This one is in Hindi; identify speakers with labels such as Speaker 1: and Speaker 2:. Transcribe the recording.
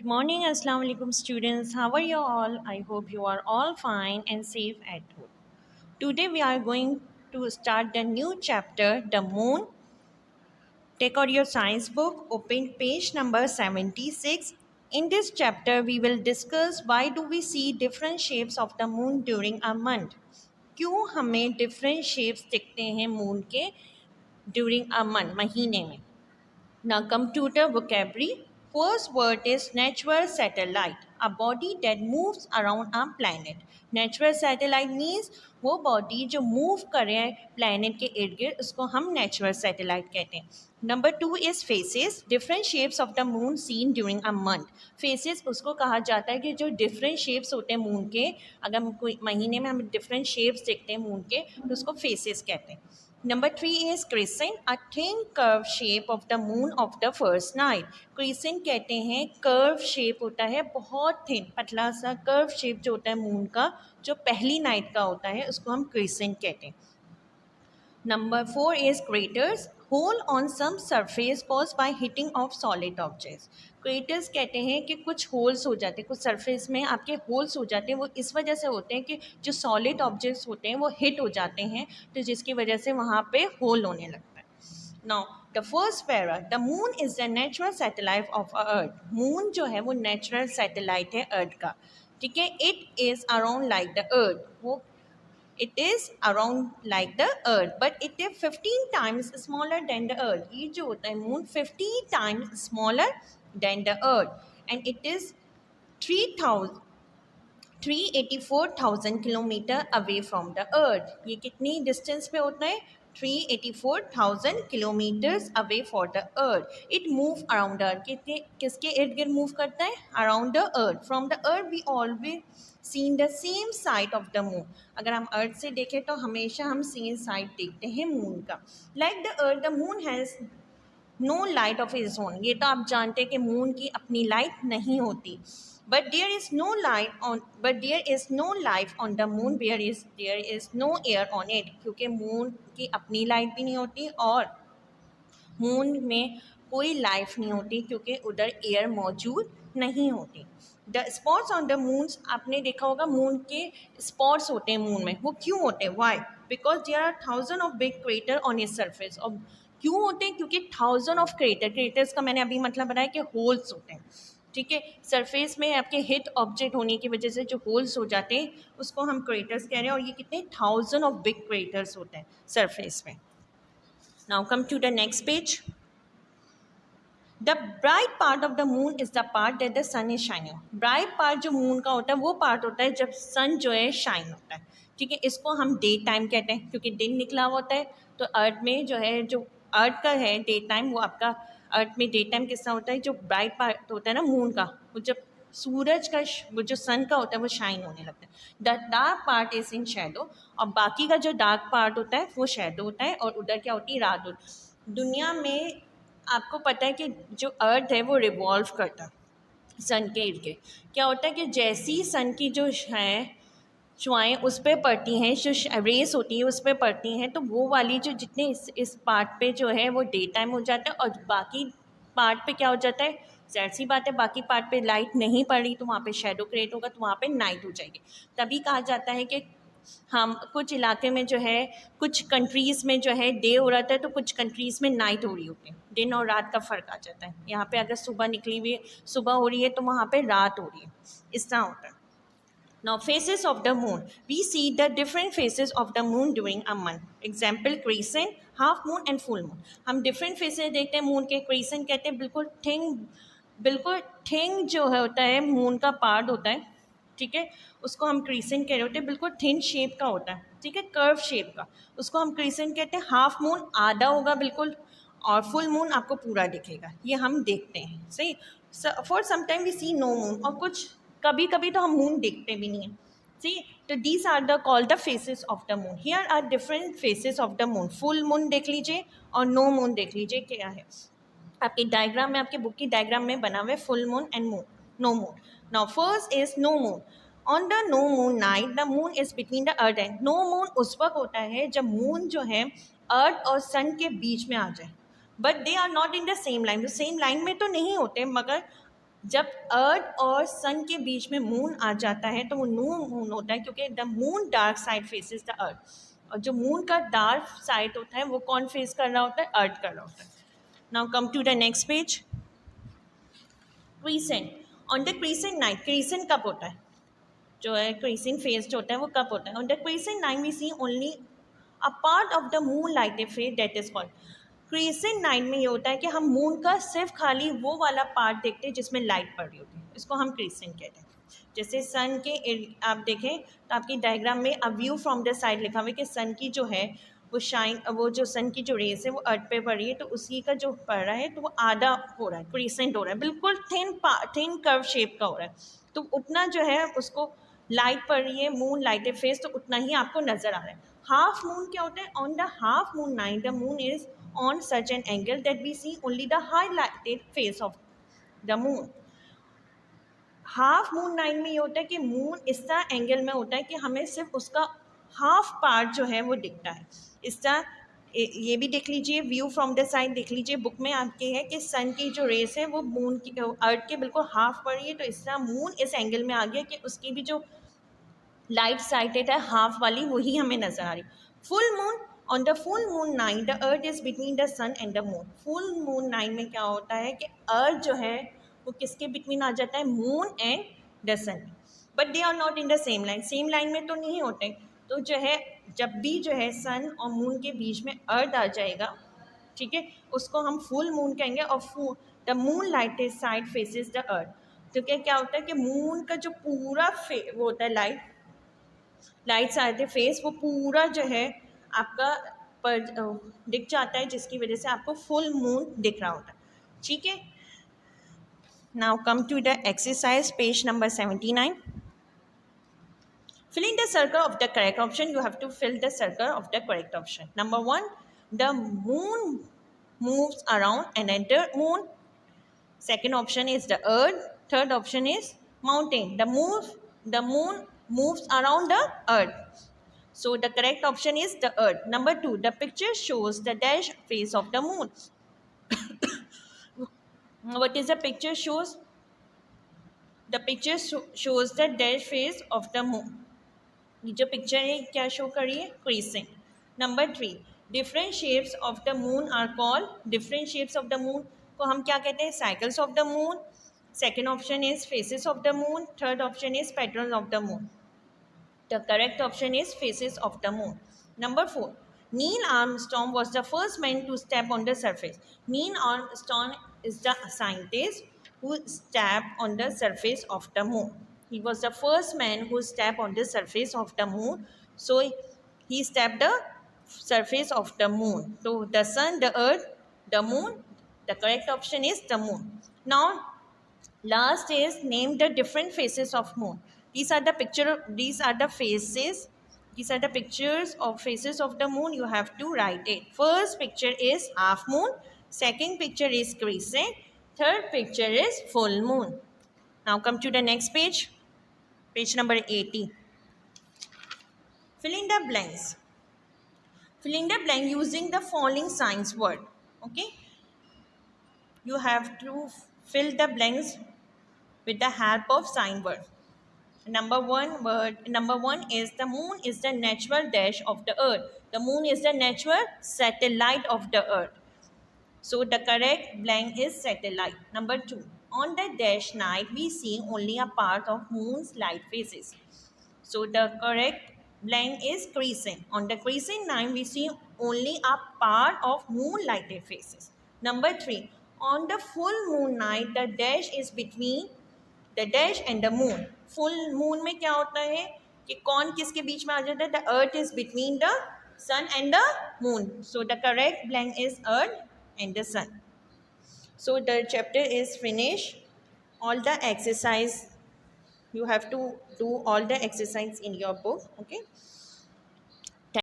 Speaker 1: Good morning, Assalamu alaikum students. How are you all? I hope you are all fine and safe at home. Today we are going to start the new chapter, The Moon. Take out your science book, open page number 76. In this chapter, we will discuss why do we see different shapes of the moon during a month. क्यों हमें different shapes दिखते हैं moon के during a month, महीने में. Now, computer vocabulary. First word is natural satellite, a body that moves around a planet. Natural satellite means वो body जो move करे planet के इर्द गिर्द उसको हम natural satellite कहते हैं. Number 2 is faces, different shapes of the moon seen during a month. Faces उसको कहा जाता है कि जो different shapes होते हैं moon के, अगर कोई महीने में हम different shapes देखते हैं moon के तो उसको faces कहते हैं. Number 3 is crescent, a thin curved shape of the moon of the first night. Crescent कहते हैं curve shape होता है बहुत thin, पतला सा curve shape जो होता है moon का जो पहली night का होता है उसको हम crescent कहते हैं. Number 4 is craters, hole on some surface caused by hitting of solid objects. Craters कहते हैं कि कुछ होल्स हो जाते हैं, कुछ सरफेस में आपके होल्स हो जाते हैं. वो इस वजह से होते हैं कि जो सॉलिड ऑब्जेक्ट्स होते हैं वो हिट हो जाते हैं, तो जिसकी वजह से वहाँ पे होल होने लगता है. Now the first para, the moon is the natural satellite of earth. Moon जो है वो नेचुरल सैटेलाइट है अर्थ का. ठीक है. It is around like the अर्थ. वो it is around like the earth but it is 15 times smaller than the earth. ये जो होता है moon 50 times smaller than the earth and it is 3000 384,000 kilometre away from the earth. ये कितनी डिस्टेंस पे होता है? 384,000 kilometres away for the earth. It move around earth. कितने किसके इर्द गिर्द मूव करता है? Around the earth. From the earth we always seen the same side of the moon. अगर हम अर्थ से देखें तो हमेशा हम सेम साइड देखते हैं मून का. Like the earth the moon has no light of its own. ये तो आप जानते हैं कि मून की अपनी लाइट नहीं होती. But there is no life on the moon. There is no air on it. क्योंकि मून की अपनी लाइट भी नहीं होती और मून में कोई लाइफ नहीं होती क्योंकि उधर एयर मौजूद नहीं होती. The spots on the moon, आपने देखा होगा मून के स्पॉट्स होते हैं मून में. वो क्यों होते हैं? Why? Because there are thousand of big crater on its surface. और क्यों होते हैं? क्योंकि थाउजेंड ऑफ क्रेटर्स का मैंने अभी मतलब बताया कि होल्स होते हैं. ठीक है. सरफेस में आपके हिट ऑब्जेक्ट होने की वजह से जो होल्स हो जाते हैं उसको हम क्रेटर्स कह रहे हैं और ये कितने थाउजेंड ऑफ बिग क्रेटर्स होते हैं सरफेस में. Now come to the next page. The bright part of the moon is the part that the sun is shining. Bright part जो मून का होता है वो पार्ट होता है जब सन जो है शाइन होता है. ठीक है. इसको हम डे टाइम कहते हैं क्योंकि दिन निकला हुआ होता है. तो अर्थ में जो है जो अर्थ का है डे टाइम, वो आपका अर्थ में डे टाइम किस तरह होता है? जो ब्राइट पार्ट होता है ना मून का, वो जब सूरज का वो जो सन का होता है वो शाइन होने लगता है. The dark part is in Shadow. और बाकी का जो डार्क पार्ट होता है वो शैडो होता है और उधर क्या होती है? रात होती है. दुनिया में आपको पता है कि जो अर्थ है वो रिवॉल्व करता है सन के इर्द गिर्द. क्या होता है कि जैसी सन की जो है शुआएँ उस पर पड़ती हैं, जो रेस होती है उस पर पड़ती हैं, तो वो वाली जो जितने इस पार्ट पे जो है वो डे टाइम हो जाता है और बाकी पार्ट पे क्या हो जाता है? ज़ाहिर सी बात है बाकी पार्ट पे लाइट नहीं पड़ रही तो वहाँ पे शैडो क्रिएट होगा, तो वहाँ पे नाइट हो जाएगी. तभी कहा जाता है कि हम कुछ इलाके में जो है कुछ कंट्रीज़ में जो है डे हो रहा है तो कुछ कंट्रीज़ में नाइट हो रही होती है. दिन और रात का फ़र्क आ जाता है. यहाँ पे अगर सुबह निकली हुई सुबह हो रही है तो वहाँ पे रात हो रही है. इस तरह होता है. Now, faces of the moon. We see the different faces of the moon during a month. Example, crescent, half moon and full moon. हम different faces देखते हैं moon के. crescent कहते हैं बिल्कुल थिन जो है होता है moon का part होता है. ठीक है. उसको हम crescent कह रहे होते हैं. बिल्कुल थिन शेप का होता है. ठीक है. कर्व शेप का उसको हम crescent कहते हैं. हाफ मून आधा होगा बिल्कुल और फुल मून आपको पूरा दिखेगा. ये हम देखते हैं. सही. For some time we see no moon और कुछ कभी कभी तो हम मून देखते भी नहीं हैं. सी. तो these are the called the phases of the moon. Here are different phases of the moon. Full moon देख लीजिए और नो मून देख लीजिए. क्या है आपके डायग्राम में, आपके बुक की डायग्राम में बना हुआ है full moon and moon, no moon. Now first is no moon. On the no moon night the moon is between the earth and. No moon उस वक्त होता है जब मून जो है अर्थ और सन के बीच में आ जाए. But they are not in the same line. तो सेम लाइन में तो नहीं होते मगर जब अर्थ और सन के बीच में मून आ जाता है तो वो न्यू मून होता है, क्योंकि the moon dark side faces the earth. और जो मून का डार्क साइड होता है वो कौन फेस कर रहा होता है? अर्थ कर रहा होता है। Now come to the next page. Crescent, on the crescent night, crescent कब होता है? जो है क्रीसेंट फेस जो होता है वो कब होता है? On the crescent night we see only a part of the moon lighted face, that is called crescent night. में ये होता है कि हम मून का सिर्फ खाली वो वाला पार्ट देखते हैं जिसमें लाइट पड़ रही होती है, इसको हम क्रीसेंट कहते हैं। जैसे सन के आप देखें तो आपकी डायग्राम में a view from the side लिखा हुआ है कि सन की जो है वो शाइन, वो जो सन की जो रेस है वो अर्थ पे पड़ रही है, तो उसी का जो पड़ रहा है तो वो आधा हो रहा है, क्रीसेंट हो रहा है, बिल्कुल थिन कर्व शेप का हो रहा है। तो उतना जो है उसको लाइट पड़ रही है, मून लाइटेड फेस, तो उतना ही आपको नजर आ रहा है। हाफ मून क्या होता है? On the half moon night the moon is on such an angle that we see only the highlighted face of the moon. Half moon night में ये होता है कि मून इस तरह एंगल में होता है कि हमें सिर्फ उसका हाफ पार्ट जो है वो दिखता है। इस तरह ये भी देख लीजिए, व्यू फ्रॉम द साइड देख लीजिए, बुक में आपके है कि सन की जो रेस है वो मून की अर्थ के बिल्कुल हाफ पड़ रही है, तो इस तरह मून इस एंगल में आ गया कि उसकी भी जो लाइट साइडेड है हाफ वाली वही हमें नजर आ रही। Full moon, on the full moon night the earth is between the sun and the moon. Full moon night में क्या होता है कि अर्थ जो है वो किसके बिटवीन आ जाता है? Moon and the sun. But they are not in the same line, same line में तो नहीं होते। तो जो है जब भी जो है सन और मून के बीच में अर्थ आ जाएगा, ठीक है, उसको हम फुल मून कहेंगे। और the moon lighted side faces the earth. तो क्या होता है कि मून का जो पूरा वो होता है लाइट्स आते हैं फेस, वो पूरा जो है आपका पर दिख जाता है, जिसकी वजह से आपको फुल मून दिख रहा होता है। ठीक है, now come to the exercise page number 79। Fill in the circle of the correct option. You have to fill the circle of the correct option. Number 1, the moon moves around another moon. Second option is the earth. Third option is mountain. The moon moves around the earth. So the correct option is the earth. Number 2, the picture shows the dash face of the moon. What is the picture shows? The picture shows the dash face of the moon. ये जो पिक्चर है क्या शो कर रही है? Crescent. Number 3, different shapes of the moon are called, different shapes of the moon को हम क्या कहते हैं? Cycles of the moon. Second option is phases of the moon. Third option is pattern of the moon. The correct option is faces of the moon. Number 4, Neil Armstrong was the first man to step on the surface. Neil Armstrong is the scientist who stepped on the surface of the moon. He was the first man who stepped on the surface of the moon. So he stepped the surface of the moon. So the sun, the earth, the moon. The correct option is the moon. Now last is name the different faces of moon. These are the faces. These are the pictures of faces of the moon. You have to write it. First picture is half moon. Second picture is crescent. Third picture is full moon. Now come to the next page. Page number 80. Fill in the blanks. Fill in the blank using the following science word. Okay. You have to fill the blanks with the help of sign word. Number one is the moon is the natural dash of the earth. The moon is the natural satellite of the earth. So the correct blank is satellite. Number 2, on the dash night we see only a part of moon's light phases. So the correct blank is crescent. On the crescent night we see only a part of moon lighted phases. Number 3, on the full moon night the dash is between the dash and the moon. Full moon में क्या होता है कि कौन किसके बीच में आ जाता है? The earth is between the sun and the moon. So the correct blank is earth and the sun. So the chapter is finish. All the exercise you have to do all the exercise in your book. Okay,